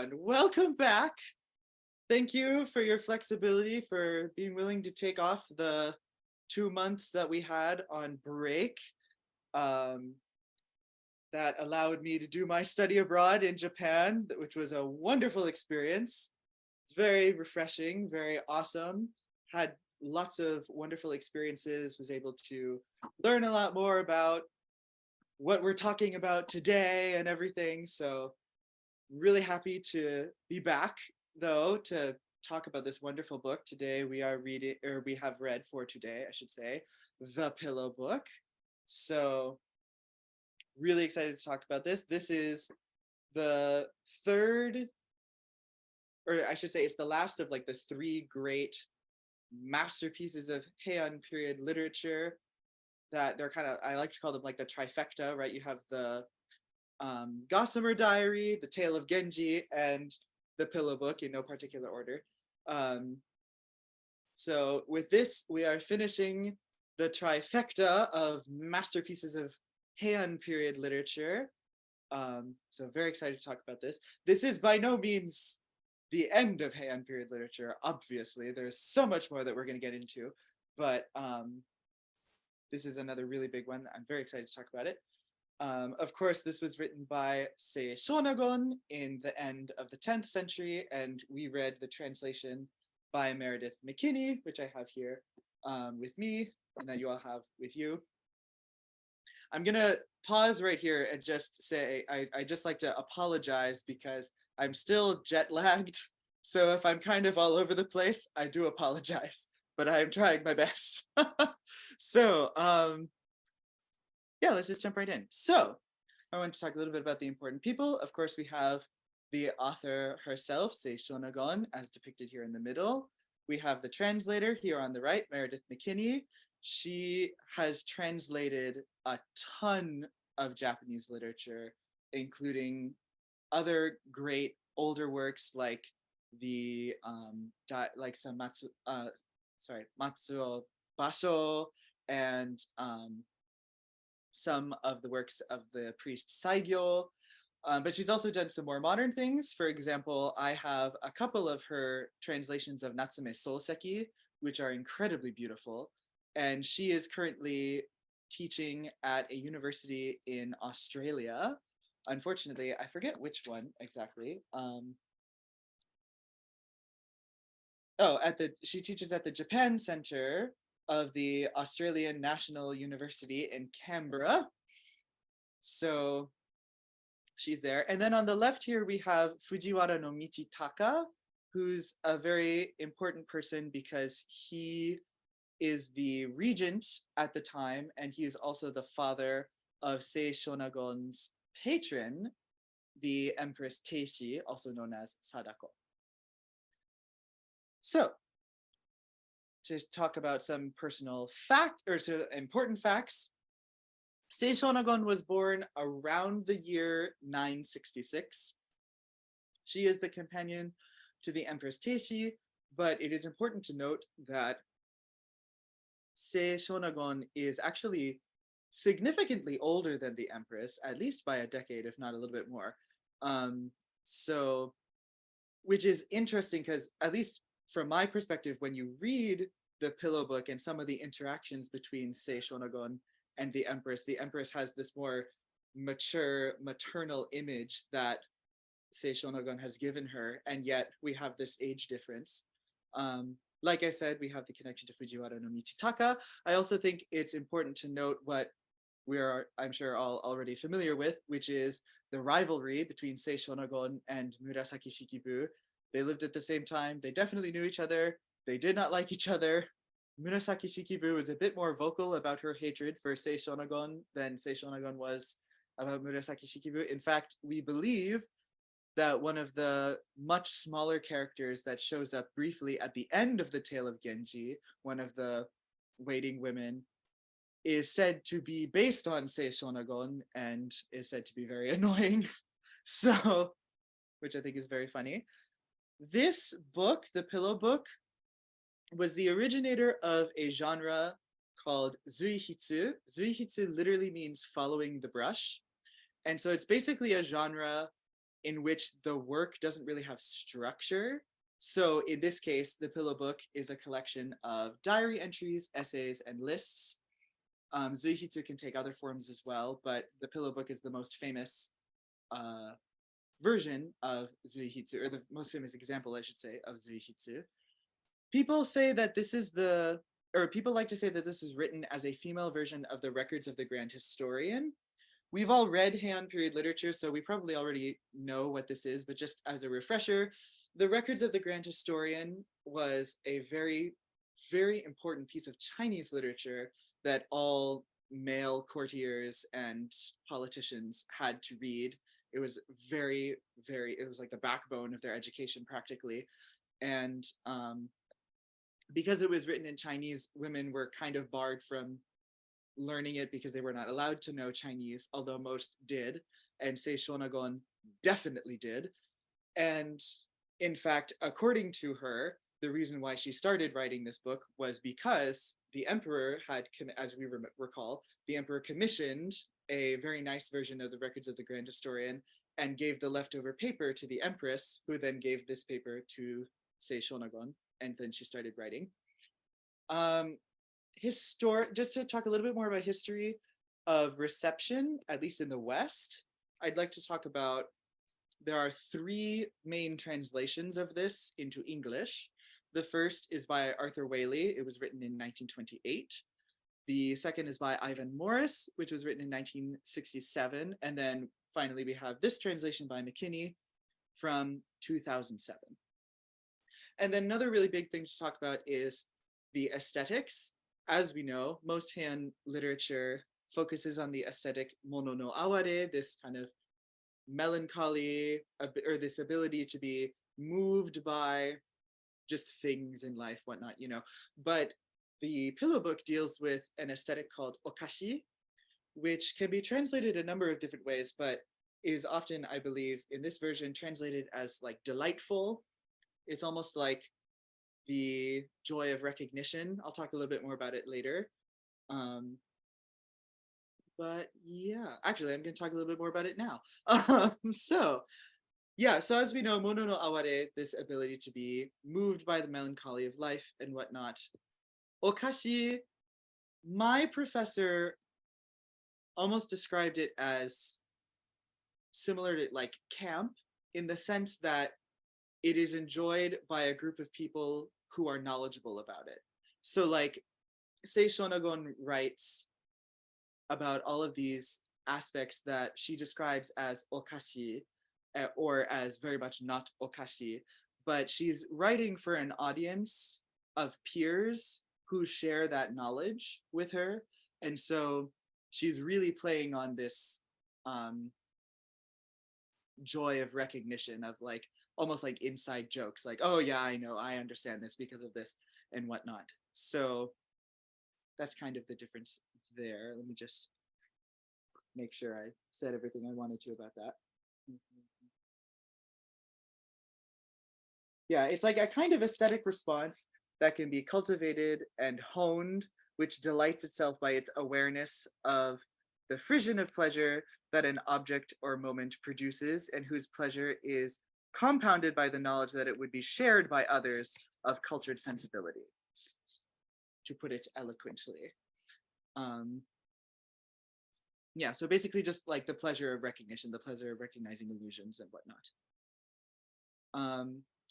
everyone. Welcome back. Thank you for your flexibility, for being willing to take off the 2 months that we had on break. Um, that allowed me to do my study abroad in Japan, which was a wonderful experience. Very refreshing, very awesome. Had lots of wonderful experiences, was able to learn a lot more about what we're talking about today and everything. So really happy to be back, though, to talk about this wonderful book. Today we are reading, or we have read for today, I should say, The Pillow Book. So really excited to talk about this. This is the third, or I should say it's the last of like the three great masterpieces of Heian period literature that they're kind of, I like to call them like the trifecta, right? You have the Gossamer Diary, The Tale of Genji, and The Pillow Book in no particular order. So with this, we are finishing the trifecta of masterpieces of Heian period literature. So very excited to talk about this. This is by no means the end of Heian period literature, obviously. There's so much more that we're going to get into, but this is another really big one. I'm very excited to talk about it. Of course, this was written by Shônagon in the end of the 10th century, and we read the translation by Meredith McKinney, which I have here with me, and that you all have with you. I'm gonna pause right here and just say, I just like to apologize because I'm still jet lagged. So if I'm kind of all over the place, I do apologize, but I'm trying my best. So, yeah, let's just jump right in. So I want to talk a little bit about the important people. Of course, we have the author herself, Shônagon, as depicted here in the middle. We have the translator here on the right, Meredith McKinney. She has translated a ton of Japanese literature, including other great older works like the some Matsuo Basho and some of the works of the priest Saigyo. But she's also done some more modern things. For example, I have a couple of her translations of Natsume Soseki, which are incredibly beautiful. And she is currently teaching at a university in Australia. Unfortunately, I forget which one exactly. She teaches at the Japan Center of the Australian National University in Canberra. So she's there. And then on the left here, we have Fujiwara no Michitaka, who's a very important person because he is the regent at the time, and he is also the father of Shônagon's patron, the Empress Teishi, also known as Sadako. So, to talk about some personal important facts, Shônagon was born around the year 966. She is the companion to the Empress Teishi, but it is important to note that Shônagon is actually significantly older than the Empress, at least by a decade, if not a little bit more. Which is interesting because, at least from my perspective, when you read the Pillow Book and some of the interactions between Shônagon and the Empress has this more mature maternal image that Shônagon has given her, and yet we have this age difference. Like I said, we have the connection to Fujiwara no Michitaka. I also think it's important to note what we are, I'm sure, all already familiar with, which is the rivalry between Shônagon and Murasaki Shikibu. They lived at the same time. They definitely knew each other. They did not like each other. Murasaki Shikibu was a bit more vocal about her hatred for Shônagon than Shônagon was about Murasaki Shikibu. In fact, we believe that one of the much smaller characters that shows up briefly at the end of the Tale of Genji, one of the waiting women, is said to be based on Shônagon and is said to be very annoying. So, which I think is very funny. This book, The Pillow Book, was the originator of a genre called zuihitsu. Zuihitsu literally means following the brush. And so it's basically a genre in which the work doesn't really have structure. So in this case, the Pillow Book is a collection of diary entries, essays, and lists. Zuihitsu can take other forms as well, but the Pillow Book is the most famous version of Zuihitsu, or the most famous example, I should say, of Zuihitsu. People say that this is people like to say that this was written as a female version of the Records of the Grand Historian. We've all read Heian period literature, so we probably already know what this is, but just as a refresher, the Records of the Grand Historian was a very, very important piece of Chinese literature that all male courtiers and politicians had to read. It was it was like the backbone of their education practically. And because it was written in Chinese, women were kind of barred from learning it because they were not allowed to know Chinese, although most did. And say Shônagon definitely did. And in fact, according to her, the reason why she started writing this book was because the emperor had, as we recall, the emperor commissioned a very nice version of the Records of the Grand Historian and gave the leftover paper to the empress, who then gave this paper to Sei Shônagon, and then she started writing. Just to talk a little bit more about history of reception, at least in the West, I'd like to talk about, there are 3 main translations of this into English. The first is by Arthur Waley. It was written in 1928. The second is by Ivan Morris, which was written in 1967. And then finally, we have this translation by McKinney from 2007. And then another really big thing to talk about is the aesthetics. As we know, most Heian literature focuses on the aesthetic mono no aware, this kind of melancholy, or this ability to be moved by just things in life, whatnot, you know. But the Pillow Book deals with an aesthetic called okashi, which can be translated a number of different ways, but is often, I believe, in this version translated as like delightful. It's almost like the joy of recognition. I'll talk a little bit more about it later. But yeah, actually, I'm going to talk a little bit more about it now. So as we know, mono no aware, this ability to be moved by the melancholy of life and whatnot. Okashi, my professor almost described it as similar to like camp, in the sense that it is enjoyed by a group of people who are knowledgeable about it. So like, say Shônagon writes about all of these aspects that she describes as okashi, or as very much not okashi, but she's writing for an audience of peers who share that knowledge with her. And so she's really playing on this joy of recognition, of like almost like inside jokes, like, oh yeah, I know, I understand this because of this and whatnot. So that's kind of the difference there. Let me just make sure I said everything I wanted to about that. Yeah, it's like a kind of aesthetic response that can be cultivated and honed, which delights itself by its awareness of the frisson of pleasure that an object or moment produces, and whose pleasure is compounded by the knowledge that it would be shared by others of cultured sensibility, to put it eloquently. Yeah, so basically just like the pleasure of recognition, the pleasure of recognizing illusions and whatnot.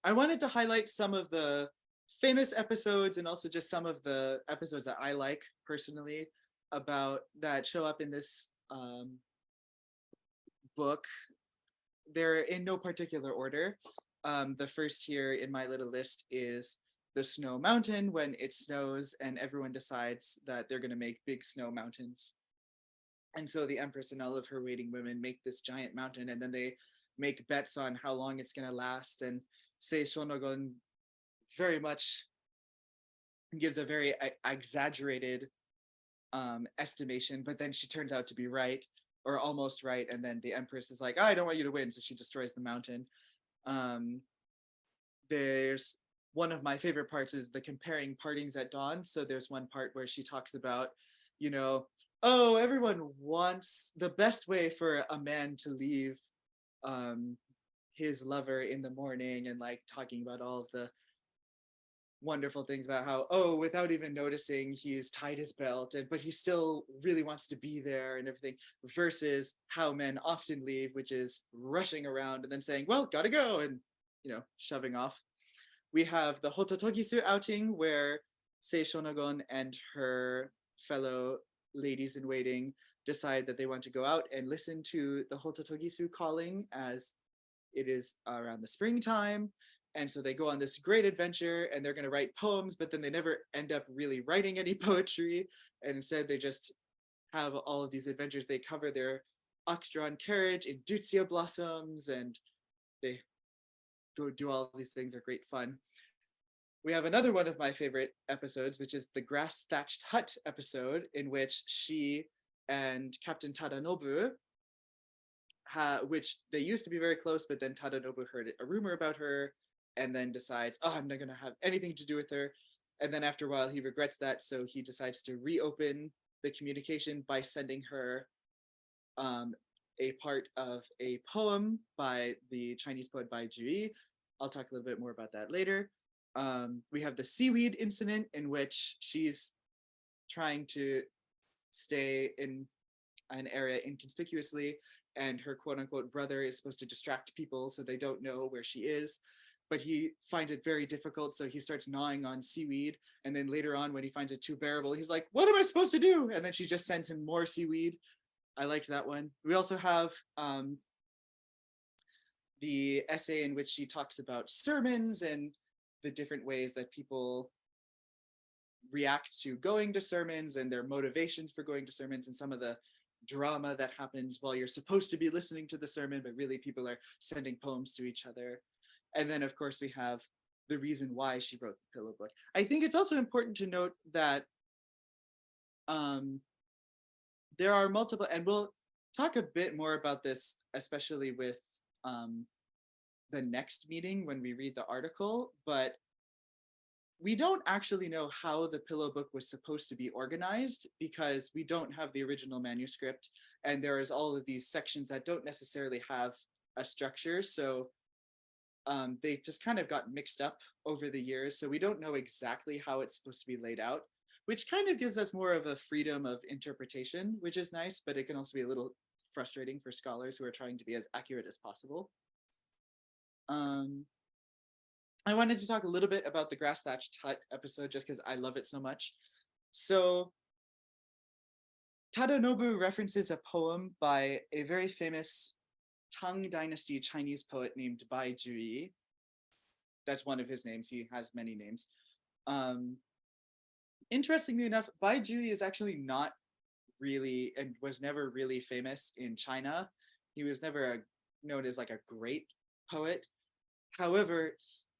I wanted to highlight some of the famous episodes and also just some of the episodes that I like personally about that show up in this book. They're in no particular order. The first here in my little list is the snow mountain, when it snows and everyone decides that they're going to make big snow mountains. And so the Empress and all of her waiting women make this giant mountain, and then they make bets on how long it's going to last. And Sei Shônagon very much gives a very exaggerated estimation, but then she turns out to be right, or almost right. And then the Empress is like, oh, I don't want you to win. So she destroys the mountain. There's one of my favorite parts is the comparing partings at dawn. So there's one part where she talks about, you know, oh, everyone wants the best way for a man to leave his lover in the morning and like talking about all of the wonderful things about how, oh, without even noticing, he's tied his belt, and but he still really wants to be there and everything, versus how men often leave, which is rushing around and then saying, well, gotta go, and shoving off. We have the Hototogisu outing, where Sei Shônagon and her fellow ladies in waiting decide that they want to go out and listen to the Hototogisu calling, as it is around the springtime. And so they go on this great adventure and they're going to write poems, but then they never end up really writing any poetry. And instead they just have all of these adventures. They cover their ox-drawn carriage in Dutsia blossoms, and they go do all of these things. Are great fun. We have another one of my favorite episodes, which is the grass thatched hut episode, in which she and Captain Tadanobu, which they used to be very close, but then Tadanobu heard a rumor about her and then decides, oh, I'm not going to have anything to do with her. And then after a while, he regrets that. So he decides to reopen the communication by sending her a part of a poem by the Chinese poet Bai Juyi. I'll talk a little bit more about that later. We have the seaweed incident, in which she's trying to stay in an area inconspicuously, and her quote unquote brother is supposed to distract people so they don't know where she is. But he finds it very difficult, so he starts gnawing on seaweed. And then later on, when he finds it too bearable, he's like, what am I supposed to do? And then she just sends him more seaweed. I liked that one. We also have the essay in which she talks about sermons and the different ways that people react to going to sermons and their motivations for going to sermons, and some of the drama that happens while you're supposed to be listening to the sermon, but really people are sending poems to each other. And then, of course, we have the reason why she wrote the Pillow Book. I think it's also important to note that there are multiple, and we'll talk a bit more about this, especially with the next meeting when we read the article, but we don't actually know how the Pillow Book was supposed to be organized, because we don't have the original manuscript, and there is all of these sections that don't necessarily have a structure. So they just kind of got mixed up over the years. So we don't know exactly how it's supposed to be laid out, which kind of gives us more of a freedom of interpretation, which is nice, but it can also be a little frustrating for scholars who are trying to be as accurate as possible. I wanted to talk a little bit about the grass thatched hut episode, just because I love it so much. So Tadanobu references a poem by a very famous Tang Dynasty Chinese poet named Bai Juyi. That's one of his names. He has many names. Interestingly enough, Bai Juyi is actually not really, and was never really famous in China. He was never known as like a great poet. However,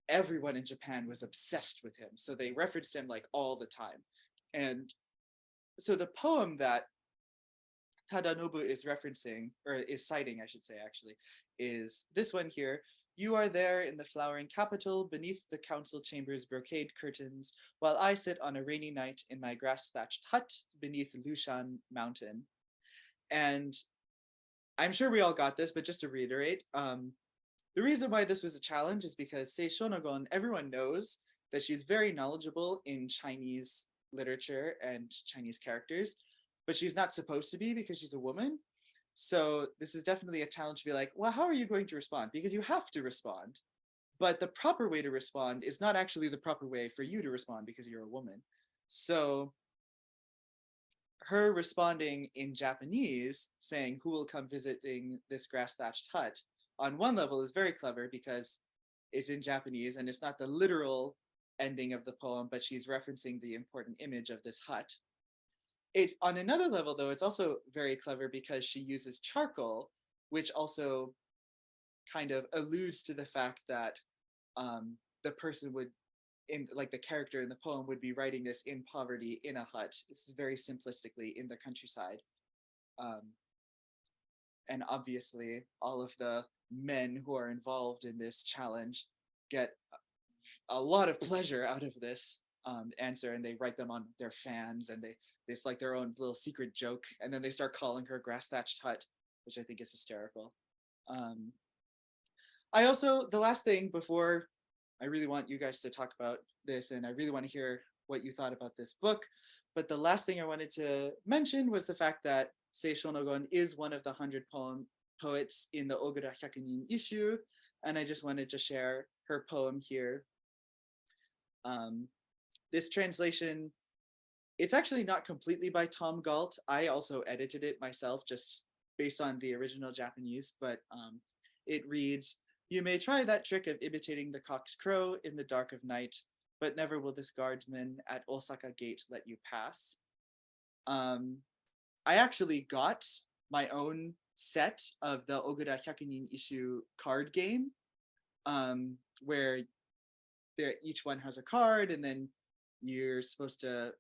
everyone in Japan was obsessed with him, so they referenced him like all the time. And so the poem that Tadanobu is referencing, or is citing, I should say, actually, is this one here. You are there in the flowering capital, beneath the council chamber's brocade curtains, while I sit on a rainy night in my grass-thatched hut beneath Lushan Mountain. And I'm sure we all got this, but just to reiterate, the reason why this was a challenge is because Sei Shônagon, everyone knows that she's very knowledgeable in Chinese literature and Chinese characters, but she's not supposed to be because she's a woman. So this is definitely a challenge to be like, well, how are you going to respond? Because you have to respond. But the proper way to respond is not actually the proper way for you to respond because you're a woman. So her responding in Japanese, saying, who will come visiting this grass-thatched hut, on one level is very clever because it's in Japanese and it's not the literal ending of the poem, but she's referencing the important image of this hut. It's on another level, though, it's also very clever because she uses charcoal, which also kind of alludes to the fact that the person would, in like the character in the poem, would be writing this in poverty in a hut. This is very simplistically in the countryside. And obviously, all of the men who are involved in this challenge get a lot of pleasure out of this answer, and they write them on their fans, and it's like their own little secret joke, and then they start calling her grass thatched hut, which I think is hysterical. The last thing before I really want you guys to talk about this, and I really want to hear what you thought about this book. But the last thing I wanted to mention was the fact that Sei Shônagon is one of the 100 poets in the Ogura Hyakunin Isshu, and I just wanted to share her poem here. This translation, it's actually not completely by Tom Galt. I also edited it myself just based on the original Japanese, but it reads, "You may try that trick of imitating the cock's crow in the dark of night, but never will this guardsman at Osaka gate let you pass." I actually got my own set of the Ogura Hyakunin Isshu card game, where each one has a card, and then you're supposed to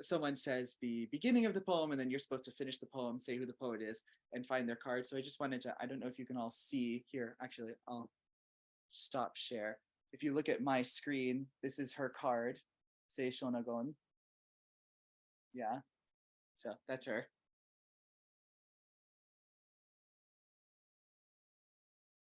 someone says the beginning of the poem, and then you're supposed to finish the poem, say who the poet is, and find their card. So I just wanted to, I don't know if you can all see here. Actually, I'll stop share. If you look at my screen, this is her card, Sei Shônagon. Yeah, so that's her.